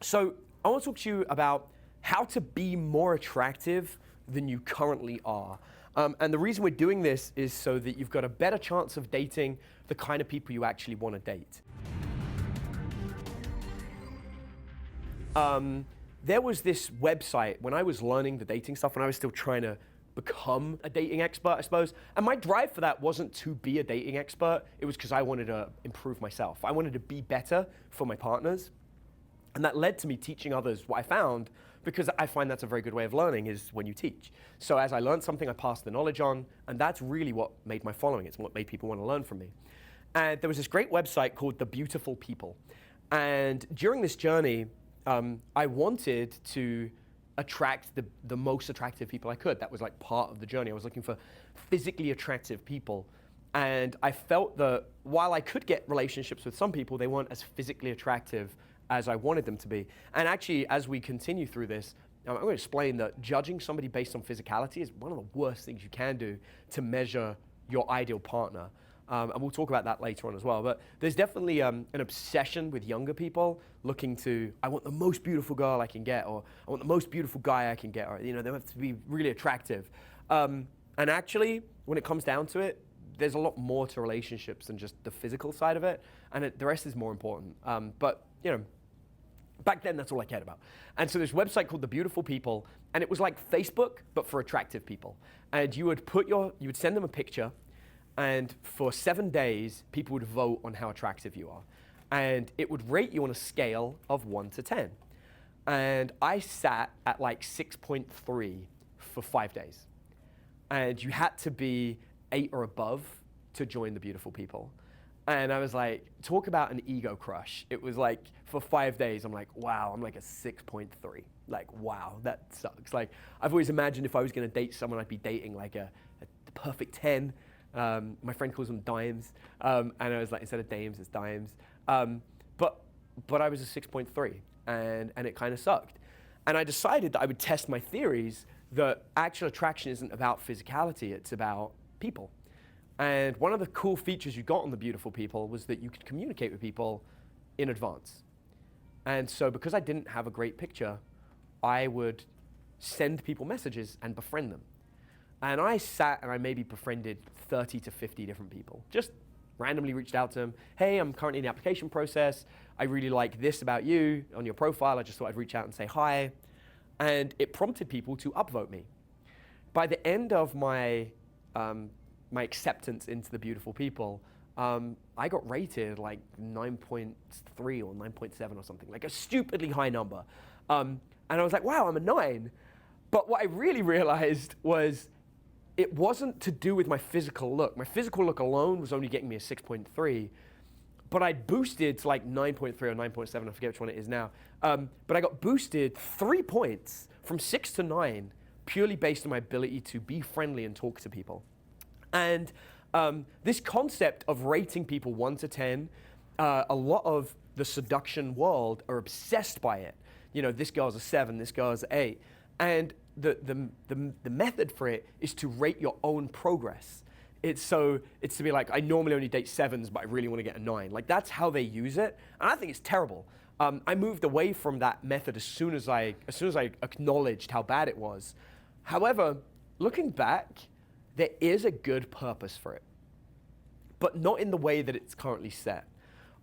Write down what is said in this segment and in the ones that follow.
So I want to talk to you about how to be more attractive than you currently are. And the reason we're doing this is so that you've got a better chance of dating the kind of people you actually want to date. There was this website when I was learning the dating stuff, when I was still trying to become a dating expert, I suppose. And my drive for that wasn't to be a dating expert. It was because I wanted to improve myself. I wanted to be better for my partners. And that led to me teaching others what I found, because I find that's a very good way of learning, is when you teach. So as I learned something, I passed the knowledge on, and that's really what made my following. It's what made people want to learn from me. And there was this great website called The Beautiful People. And during this journey, I wanted to attract the most attractive people I could. That was like part of the journey. I was looking for physically attractive people. And I felt that while I could get relationships with some people, they weren't as physically attractive as I wanted them to be. And actually, as we continue through this, I'm going to explain that judging somebody based on physicality is one of the worst things you can do to measure your ideal partner. And we'll talk about that later on as well. But there's definitely an obsession with younger people looking to, I want the most beautiful girl I can get, or I want the most beautiful guy I can get, or they have to be really attractive. And actually, when it comes down to it, there's a lot more to relationships than just the physical side of it, and the rest is more important. But back then, that's all I cared about. And so this website called The Beautiful People, and it was like Facebook, but for attractive people. And you would send them a picture, and for 7 days, people would vote on how attractive you are. And it would rate you on a scale of 1 to 10. And I sat at like 6.3 for 5 days. And you had to be 8 or above to join The Beautiful People. And I was like, talk about an ego crush. It was like, for 5 days, I'm like, wow, I'm like a 6.3. Like, wow, that sucks. Like, I've always imagined if I was gonna date someone, I'd be dating like a perfect 10. My friend calls them dimes. And I was like, instead of dames, it's dimes. But I was a 6.3, and it kind of sucked. And I decided that I would test my theories that actual attraction isn't about physicality, it's about people. And one of the cool features you got on The Beautiful People was that you could communicate with people in advance. And so because I didn't have a great picture, I would send people messages and befriend them. And I sat and I maybe befriended 30 to 50 different people. Just randomly reached out to them. Hey, I'm currently in the application process. I really like this about you on your profile. I just thought I'd reach out and say hi. And it prompted people to upvote me. By the end of my acceptance into The Beautiful People, I got rated like 9.3 or 9.7 or something, like a stupidly high number. And I was like, wow, I'm a 9. But what I really realized was it wasn't to do with my physical look. My physical look alone was only getting me a 6.3, but I boosted to like 9.3 or 9.7, I forget which one it is now. But I got boosted 3 points from 6 to 9, purely based on my ability to be friendly and talk to people. And this concept of rating people 1 to 10, a lot of the seduction world are obsessed by it. This girl's a 7, this girl's an 8. And the method for it is to rate your own progress. It's to be like, I normally only date 7s, but I really want to get a 9. Like, that's how they use it. And I think it's terrible. I moved away from that method as soon as I acknowledged how bad it was. However, looking back, there is a good purpose for it, but not in the way that it's currently set.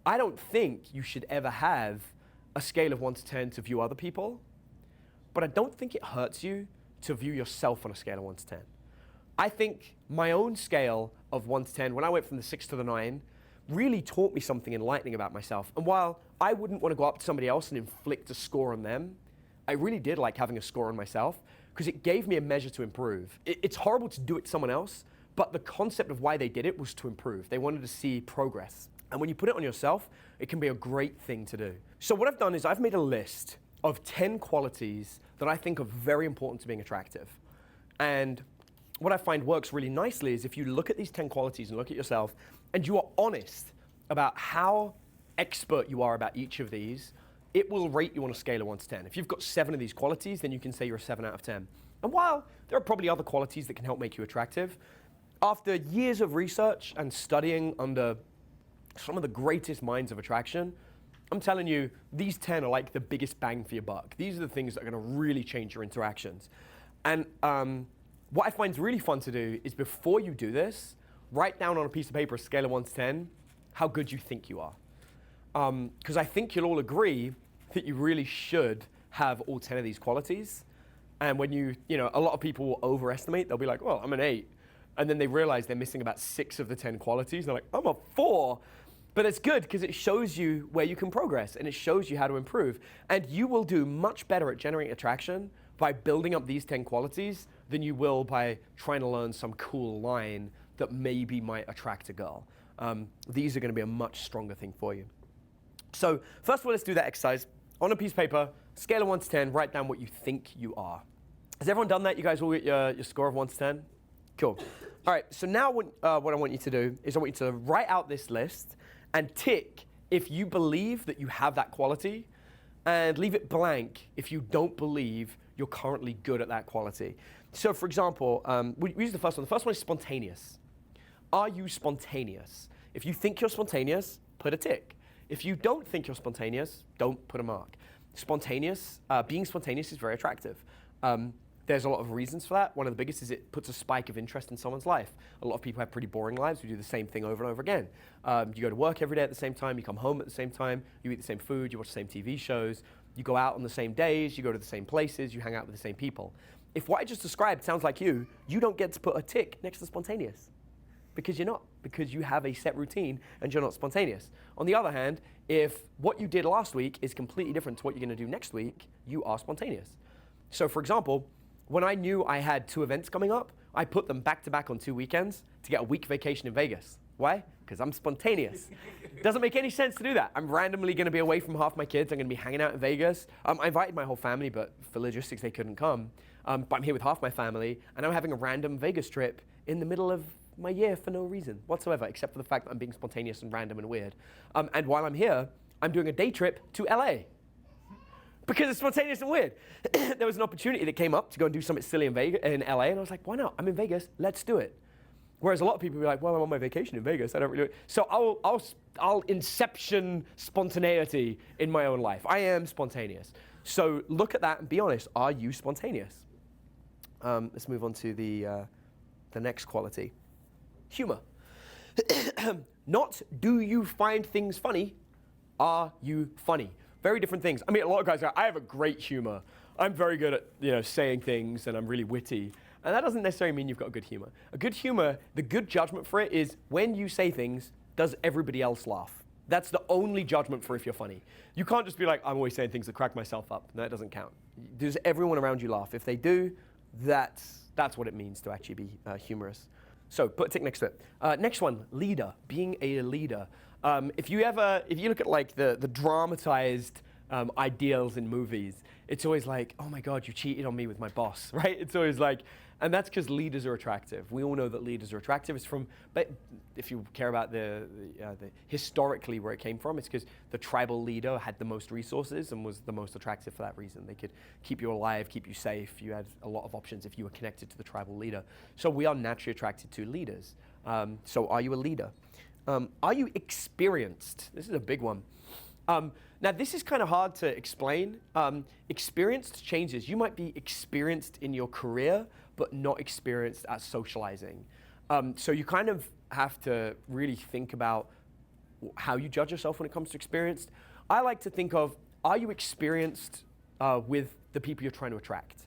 I don't think you should ever have a scale of 1 to 10 to view other people, but I don't think it hurts you to view yourself on a scale of 1 to 10. I think my own scale of 1 to 10, when I went from the 6 to the 9, really taught me something enlightening about myself. And while I wouldn't want to go up to somebody else and inflict a score on them, I really did like having a score on myself, because it gave me a measure to improve. It's horrible to do it to someone else, but the concept of why they did it was to improve. They wanted to see progress. And when you put it on yourself, it can be a great thing to do. So what I've done is I've made a list of 10 qualities that I think are very important to being attractive. And what I find works really nicely is if you look at these 10 qualities and look at yourself, and you are honest about how expert you are about each of these, it will rate you on a scale of 1 to 10. If you've got 7 of these qualities, then you can say you're a 7 out of 10. And while there are probably other qualities that can help make you attractive, after years of research and studying under some of the greatest minds of attraction, I'm telling you, these 10 are like the biggest bang for your buck. These are the things that are gonna really change your interactions. And what I find is really fun to do is before you do this, write down on a piece of paper, a scale of 1 to 10, how good you think you are. Because I think you'll all agree that you really should have all 10 of these qualities. And when a lot of people will overestimate, they'll be like, well, I'm an 8. And then they realize they're missing about 6 of the 10 qualities. They're like, I'm a 4. But it's good because it shows you where you can progress and it shows you how to improve. And you will do much better at generating attraction by building up these 10 qualities than you will by trying to learn some cool line that maybe might attract a girl. These are gonna be a much stronger thing for you. So first of all, let's do that exercise. On a piece of paper, scale of 1 to 10, write down what you think you are. Has everyone done that? You guys all get your score of 1 to 10? Cool. All right, so now what I want you to do is I want you to write out this list and tick if you believe that you have that quality, and leave it blank if you don't believe you're currently good at that quality. So for example, we use the first one. The first one is spontaneous. Are you spontaneous? If you think you're spontaneous, put a tick. If you don't think you're spontaneous, don't put a mark. Being spontaneous is very attractive. There's a lot of reasons for that. One of the biggest is it puts a spike of interest in someone's life. A lot of people have pretty boring lives. We do the same thing over and over again. You go to work every day at the same time, you come home at the same time, you eat the same food, you watch the same TV shows, you go out on the same days, you go to the same places, you hang out with the same people. If what I just described sounds like you don't get to put a tick next to spontaneous. Because you're not, because you have a set routine and you're not spontaneous. On the other hand, if what you did last week is completely different to what you're gonna do next week, you are spontaneous. So for example, when I knew I had 2 events coming up, I put them back to back on 2 weekends to get a week vacation in Vegas. Why? Because I'm spontaneous. Doesn't make any sense to do that. I'm randomly gonna be away from half my kids. I'm gonna be hanging out in Vegas. I invited my whole family, but for logistics, they couldn't come. But I'm here with half my family, and I'm having a random Vegas trip in the middle of my year for no reason whatsoever, except for the fact that I'm being spontaneous and random and weird. And while I'm here, I'm doing a day trip to LA. Because it's spontaneous and weird. There was an opportunity that came up to go and do something silly in LA, and I was like, why not? I'm in Vegas, let's do it. Whereas a lot of people be like, well, I'm on my vacation in Vegas, I don't really. So I'll inception spontaneity in my own life. I am spontaneous. So look at that and be honest, are you spontaneous? Let's move on to the next quality. Humor. Not do you find things funny, are you funny? Very different things. I mean, a lot of guys go, I have a great humor. I'm very good at saying things and I'm really witty. And that doesn't necessarily mean you've got good humor. A good humor, the good judgment for it is when you say things, does everybody else laugh? That's the only judgment for if you're funny. You can't just be like, I'm always saying things that crack myself up. No, that doesn't count. Does everyone around you laugh? If they do, that's what it means to actually be humorous. So put a tick next to it. Next one, leader, being a leader. If you look at like the dramatized ideals in movies, it's always like, oh my God, you cheated on me with my boss, right? It's always like, and that's because leaders are attractive. We all know that leaders are attractive. It's from, but if you care about the historically where it came from, it's because the tribal leader had the most resources and was the most attractive for that reason. They could keep you alive, keep you safe. You had a lot of options if you were connected to the tribal leader. So we are naturally attracted to leaders. So are you a leader? Are you experienced? This is a big one. Now this is kind of hard to explain. Experienced changes. You might be experienced in your career, but not experienced at socializing. So you kind of have to really think about how you judge yourself when it comes to experienced. I like to think of, are you experienced with the people you're trying to attract?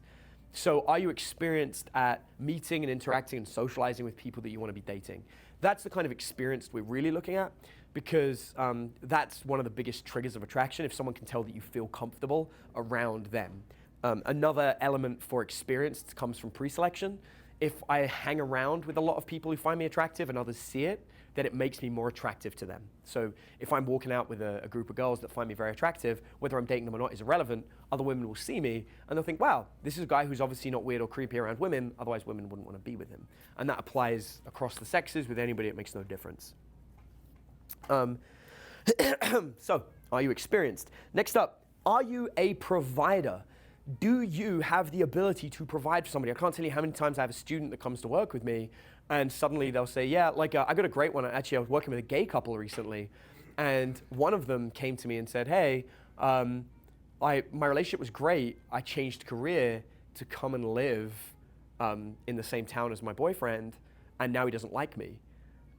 So are you experienced at meeting and interacting and socializing with people that you want to be dating? That's the kind of experience we're really looking at, because that's one of the biggest triggers of attraction, if someone can tell that you feel comfortable around them. Another element for experience comes from pre-selection. If I hang around with a lot of people who find me attractive and others see it, then it makes me more attractive to them. So if I'm walking out with a group of girls that find me very attractive, whether I'm dating them or not is irrelevant, other women will see me and they'll think, wow, this is a guy who's obviously not weird or creepy around women, otherwise women wouldn't want to be with him. And that applies across the sexes. With anybody, it makes no difference. So, are you experienced? Next up, are you a provider? Do you have the ability to provide for somebody? I can't tell you how many times I have a student that comes to work with me and suddenly they'll say, yeah, like I got a great one. Actually, I was working with a gay couple recently And one of them came to me and said, hey, my relationship was great. I changed career to come and live in the same town as my boyfriend, and now he doesn't like me.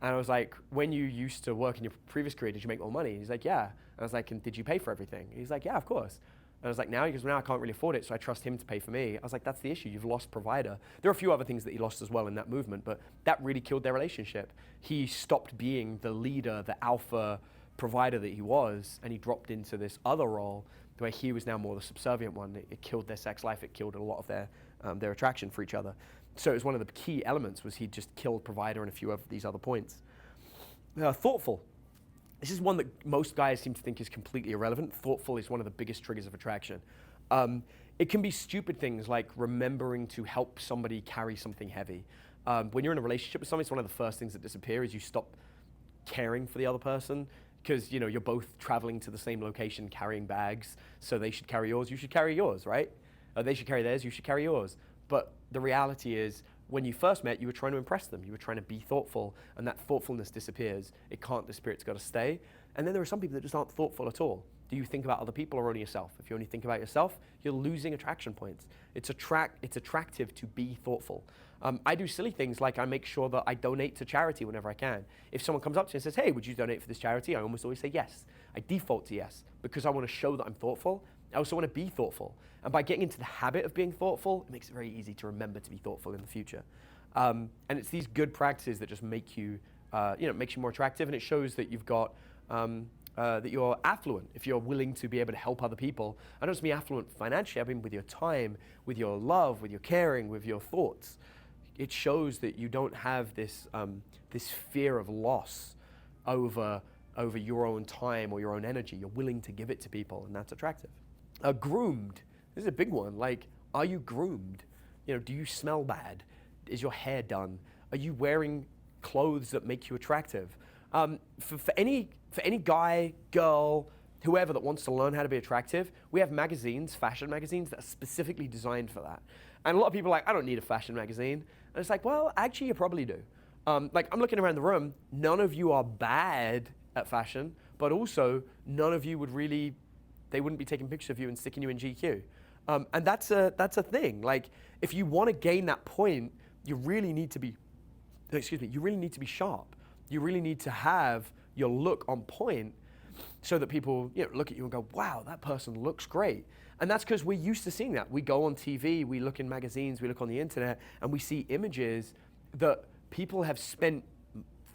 And I was like, when you used to work in your previous career, did you make more money? He's like, yeah. And I was like, and did you pay for everything? He's like, yeah, of course. And I was like, now? He goes, well, now I can't really afford it, so I trust him to pay for me. I was like, that's the issue. You've lost provider. There are a few other things that he lost as well in that movement, but that really killed their relationship. He stopped being the leader, the alpha provider that he was, and he dropped into this other role where he was now more the subservient one. It killed their sex life. It killed a lot of their attraction for each other. So it was one of the key elements was he just killed provider and a few of these other points. Thoughtful. This is one that most guys seem to think is completely irrelevant. Thoughtful is one of the biggest triggers of attraction. It can be stupid things like remembering to help somebody carry something heavy. When you're in a relationship with somebody, it's one of the first things that disappear is you stop caring for the other person because you're both traveling to the same location carrying bags, so they should carry yours, you should carry yours, right? They should carry theirs, you should carry yours. But the reality is, when you first met, you were trying to impress them. You were trying to be thoughtful, and that thoughtfulness disappears. It can't disappear, it's got to stay. And then there are some people that just aren't thoughtful at all. Do you think about other people or only yourself? If you only think about yourself, you're losing attraction points. It's attractive to be thoughtful. I do silly things like I make sure that I donate to charity whenever I can. If someone comes up to me and says, hey, would you donate for this charity? I almost always say yes. I default to yes because I want to show that I'm thoughtful. I also want to be thoughtful. And by getting into the habit of being thoughtful, it makes it very easy to remember to be thoughtful in the future. And it's these good practices that just make you, makes you more attractive, and it shows that you've got, that you're affluent if you're willing to be able to help other people. I don't just mean affluent financially, I mean with your time, with your love, with your caring, with your thoughts. It shows that you don't have this, this fear of loss over your own time or your own energy. You're willing to give it to people, and that's attractive. Groomed. This is a big one. Like, are you groomed? Do you smell bad? Is your hair done? Are you wearing clothes that make you attractive? For any guy, girl, whoever that wants to learn how to be attractive, we have magazines, fashion magazines, that are specifically designed for that. And a lot of people are like, I don't need a fashion magazine. And it's like, well, actually, you probably do. Like, I'm looking around the room, none of you are bad at fashion, but also none of you would really, they wouldn't be taking pictures of you and sticking you in GQ. And that's a thing. Like, if you want to gain that point, you really need to be, you really need to be sharp. You really need to have your look on point so that people look at you and go, wow, that person looks great. And that's because we're used to seeing that. We go on TV, we look in magazines, we look on the internet, and we see images that people have spent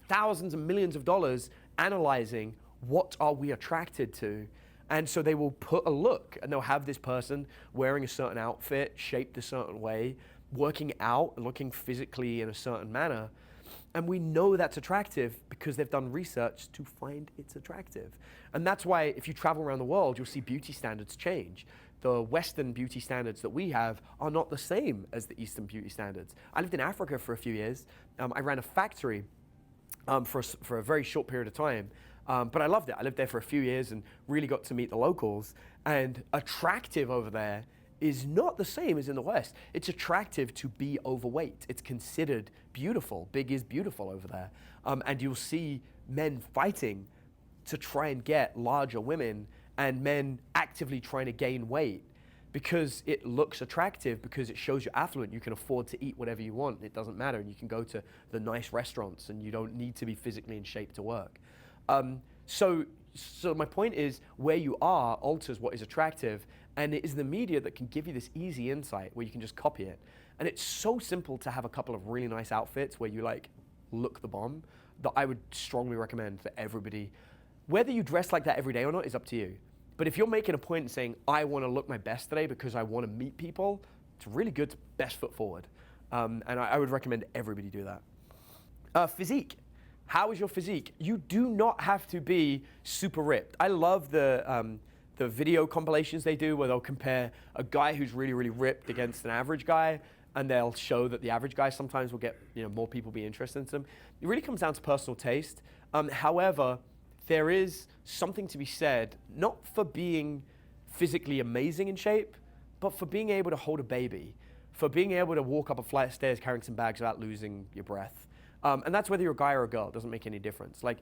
thousands and millions of dollars analyzing what are we attracted to. And so they will put a look, and they'll have this person wearing a certain outfit, shaped a certain way, working out, looking physically in a certain manner. And we know that's attractive because they've done research to find it's attractive. And that's why if you travel around the world, you'll see beauty standards change. The Western beauty standards that we have are not the same as the Eastern beauty standards. I lived in Africa for a few years. I ran a factory for a very short period of time. But I loved it. I lived there for a few years and really got to meet the locals. And attractive over there is not the same as in the West. It's attractive to be overweight. It's considered beautiful. Big is beautiful over there. And you'll see men fighting to try and get larger women and men actively trying to gain weight because it looks attractive, because it shows you're affluent. You can afford to eat whatever you want. It doesn't matter. And you can go to the nice restaurants and you don't need to be physically in shape to work. So my point is, where you are alters what is attractive, and it is the media that can give you this easy insight where you can just copy it. And it's so simple to have a couple of really nice outfits where you look the bomb, that I would strongly recommend for everybody. Whether you dress like that every day or not is up to you. But if you're making a point and saying, I want to look my best today because I want to meet people, it's really good to best foot forward. And I would recommend everybody do that. Physique. How is your physique? You do not have to be super ripped. I love the video compilations they do where they'll compare a guy who's really, really ripped against an average guy, and they'll show that the average guy sometimes will get more people be interested in them. It really comes down to personal taste. However, there is something to be said, not for being physically amazing in shape, but for being able to hold a baby, for being able to walk up a flight of stairs carrying some bags without losing your breath. And that's whether you're a guy or a girl. It doesn't make any difference. Like,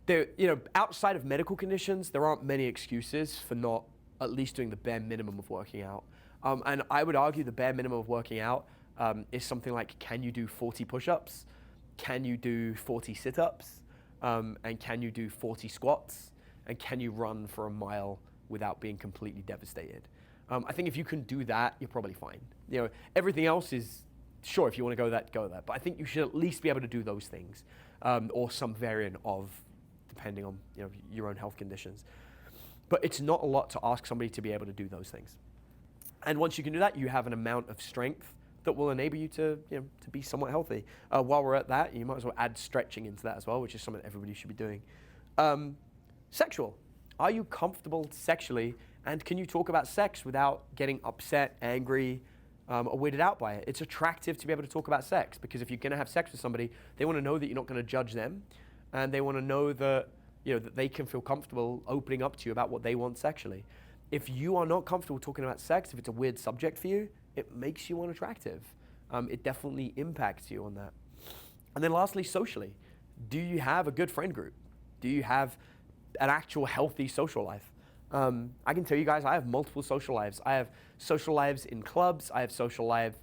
there, outside of medical conditions, there aren't many excuses for not at least doing the bare minimum of working out. And I would argue the bare minimum of working out is something like, can you do 40 push-ups? Can you do 40 sit-ups? And can you do 40 squats? And can you run for a mile without being completely devastated? I think if you can do that, you're probably fine. Everything else is, sure, if you want to go that, go that. But I think you should at least be able to do those things, or some variant of, depending on your own health conditions. But it's not a lot to ask somebody to be able to do those things. And once you can do that, you have an amount of strength that will enable you to be somewhat healthy. While we're at that, you might as well add stretching into that as well, which is something that everybody should be doing. Sexual. Are you comfortable sexually, and can you talk about sex without getting upset, angry, or weirded out by it? It's attractive to be able to talk about sex, because if you're going to have sex with somebody, they want to know that you're not going to judge them, and they want to know that that they can feel comfortable opening up to you about what they want sexually. If you are not comfortable talking about sex, if it's a weird subject for you, it makes you unattractive. It definitely impacts you on that. And then lastly, socially. Do you have a good friend group? Do you have an actual healthy social life? I can tell you guys, I have multiple social lives. I have social lives in clubs, I have social life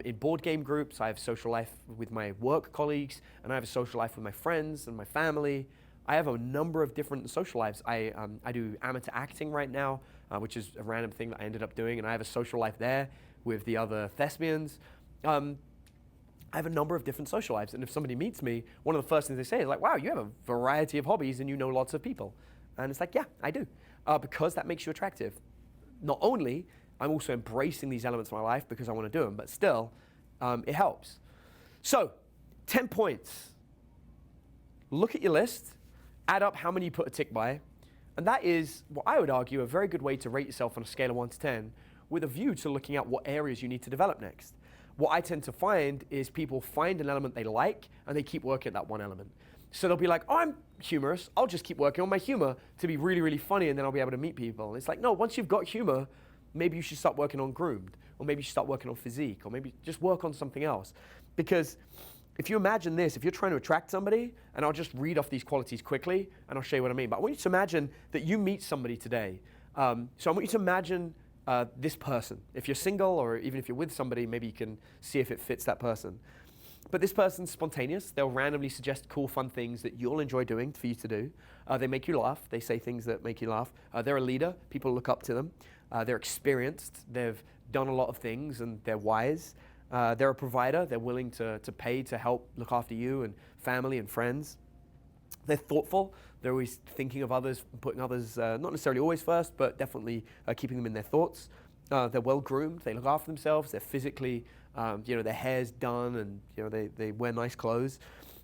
in board game groups, I have social life with my work colleagues, and I have a social life with my friends and my family. I have a number of different social lives. I do amateur acting right now, which is a random thing that I ended up doing, and I have a social life there with the other thespians. I have a number of different social lives, and if somebody meets me, one of the first things they say is like, wow, you have a variety of hobbies and you know lots of people. And it's like, yeah, I do, because that makes you attractive. Not only, I'm also embracing these elements of my life because I want to do them, but still, it helps. So, 10 points. Look at your list, add up how many you put a tick by, and that is, what I would argue, a very good way to rate yourself on a scale of 1 to 10, with a view to looking at what areas you need to develop next. What I tend to find is people find an element they like, and they keep working at that one element. So they'll be like, oh, I'm humorous, I'll just keep working on my humor to be really, really funny, and then I'll be able to meet people. And it's like, no, once you've got humor, maybe you should start working on groomed, or maybe you should start working on physique, or maybe just work on something else. Because if you imagine this, if you're trying to attract somebody, and I'll just read off these qualities quickly, and I'll show you what I mean, but I want you to imagine that you meet somebody today. So I want you to imagine this person. If you're single, or even if you're with somebody, maybe you can see if it fits that person. But this person's spontaneous. They'll randomly suggest cool, fun things that you'll enjoy doing for you to do. They make you laugh. They say things that make you laugh. They're a leader. People look up to them. They're experienced. They've done a lot of things, and they're wise. They're a provider. They're willing to pay to help look after you and family and friends. They're thoughtful. They're always thinking of others, putting others, not necessarily always first, but definitely keeping them in their thoughts. They're well groomed. They look after themselves. They're physically, their hair's done, and they wear nice clothes.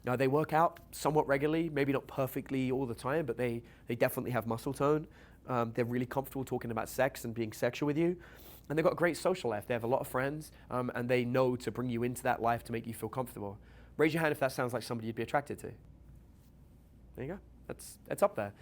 They work out somewhat regularly, maybe not perfectly all the time, but they definitely have muscle tone. They're really comfortable talking about sex and being sexual with you. And they've got a great social life. They have a lot of friends, and they know to bring you into that life to make you feel comfortable. Raise your hand if that sounds like somebody you'd be attracted to. There you go. That's up there.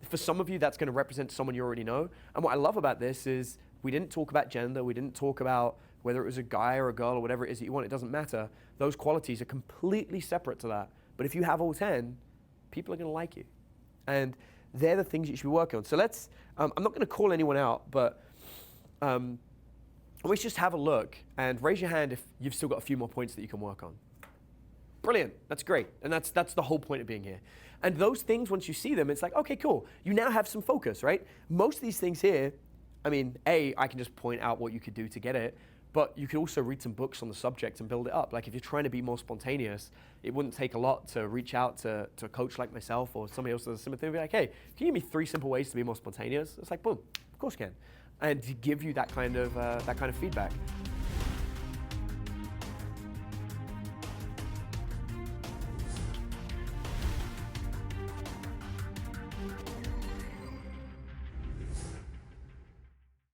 For some of you, that's going to represent someone you already know. And what I love about this is we didn't talk about gender. We didn't talk about whether it was a guy or a girl or whatever it is that you want. It doesn't matter. Those qualities are completely separate to that. But if you have all 10, people are going to like you. And they're the things you should be working on. So let's, I'm not going to call anyone out, but let's just have a look and raise your hand if you've still got a few more points that you can work on. Brilliant, that's great. And that's the whole point of being here. And those things, once you see them, it's like, okay, cool. You now have some focus, right? Most of these things here, I mean, I can just point out what you could do to get it, but you could also read some books on the subject and build it up. Like if you're trying to be more spontaneous, it wouldn't take a lot to reach out to a coach like myself or somebody else that does a similar thing and be like, hey, can you give me 3 simple ways to be more spontaneous? It's like, boom, of course you can. And to give you that kind of feedback.